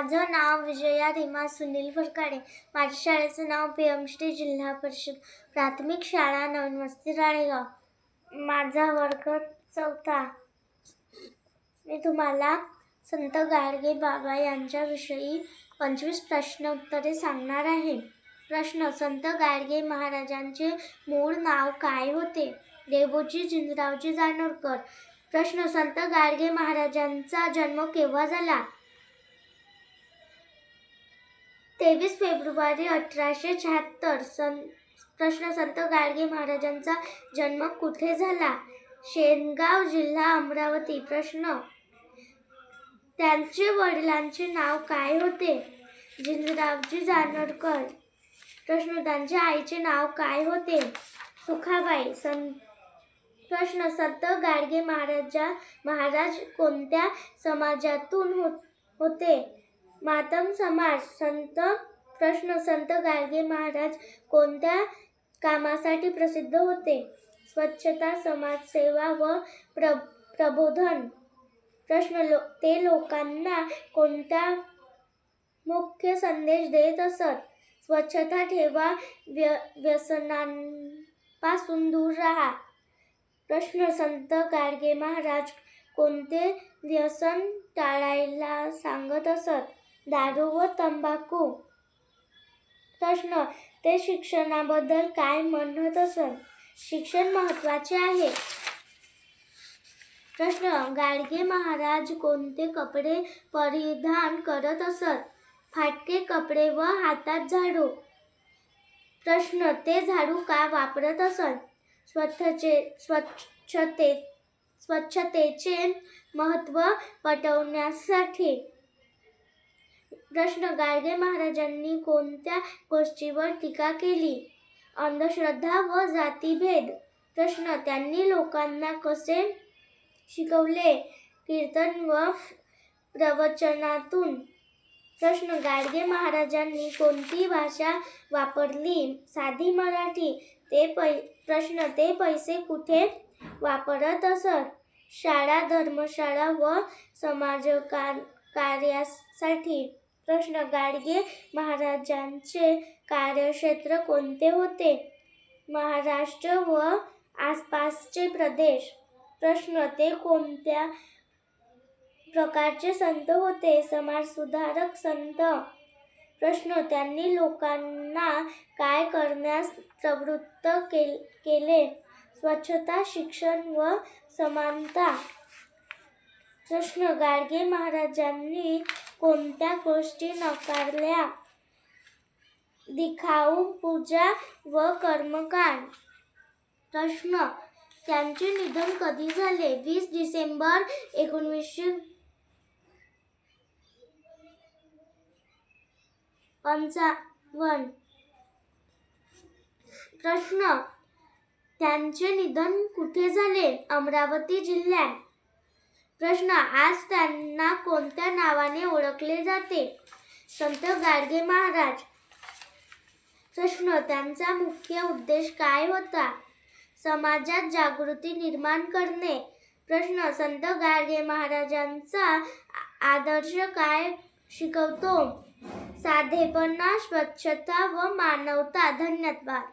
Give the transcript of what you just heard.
माझं नाव विजया रीमा सुनील फरकाडे. माझ्या शाळेचं नाव पी.एम.श्री जिल्हा परिषद प्राथमिक शाळा नवीन वस्ती राळेगाव. माझा वर्ग 4. मी तुम्हाला संत गाडगे बाबा यांच्याविषयी 25 प्रश्न उत्तरे सांगणार आहे. प्रश्न: संत गाडगे महाराजांचे मूळ नाव काय होते? डेबोजी जिंजरावजी जानोरकर. प्रश्न: संत गाडगे महाराजांचा जन्म केव्हा झाला? 23 फेब्रुवारी 1876. प्रश्न: संत गाडगे महाराजांचा जन्म कुठे झाला? शेनगाव, जिल्हा अमरावती. प्रश्न: त्यांचे वडिलांचे नाव काय होते? जिंजरावजी जानोरकर. प्रश्न: त्यांच्या आईचे नाव काय होते? सुखाबाई. प्रश्न: संत गाडगे महाराज कोणत्या समाजातून होते? मातंग समाज. प्रश्न: संत गाडगे महाराज कोणत्या कामासाठी प्रसिद्ध होते? स्वच्छता, समाजसेवा व प्रबोधन. प्रश्न: ते लोकांना कोणता मुख्य संदेश देत असत? स्वच्छता ठेवा, व्यसनांपासून दूर राहा. प्रश्न: संत गाडगे महाराज कोणते व्यसन टाळायला सांगत असत? दारू व तंबाखू. प्रश्न: ते शिक्षणाबद्दल काय म्हणत असत? शिक्षण महत्त्वाचे आहे. प्रश्न: गाडगे महाराज कोणते कपडे परिधान करत असत? फाटके कपडे व हातात झाडू. प्रश्न: ते झाडू का वापरत असत? स्वच्छतेचे महत्त्व पटवण्यासाठी. प्रश्न: गाडगे महाराजांनी कोणत्या गोष्टीवर टीका केली? अंधश्रद्धा व जातीभेद. प्रश्न: त्यांनी लोकांना कसे शिकवले? कीर्तन व प्रवचनातून. प्रश्न: गाडगे महाराजांनी कोणती भाषा वापरली? साधी मराठी. प्रश्न: ते पैसे कुठे वापरत असत? शाळा, धर्मशाळा व समाजकार्यासाठी. प्रश्न: गाडगे महाराजांचे कार्यक्षेत्र कोणते होते? महाराष्ट्र व आसपासचे प्रदेश. प्रश्न: ते कोणत्या प्रकारचे संत होते? समाजसुधारक संत. प्रश्न: त्यांनी लोकांना काय करण्यास प्रवृत्त केले? स्वच्छता, शिक्षण व समानता. प्रश्न: गाडगे महाराजांनी कोणत्या गोष्टी नाकारल्या? दिखाऊ, पूजा व कर्मकांड. प्रश्न: त्यांचे निधन कधी झाले? 20 डिसेंबर 1955. प्रश्न: त्यांचे निधन कुठे झाले? अमरावती जिल्ह्यात. प्रश्न: आज त्यांना कोणत्या नावाने ओळखले जाते? संत गाडगे महाराज. प्रश्न: त्यांचा मुख्य उद्देश काय होता? समाजात जागृती निर्माण करणे. प्रश्न: संत गाडगे महाराजांचा आदर्श काय शिकवतो? साधेपणा, स्वच्छता व मानवता. धन्यवाद.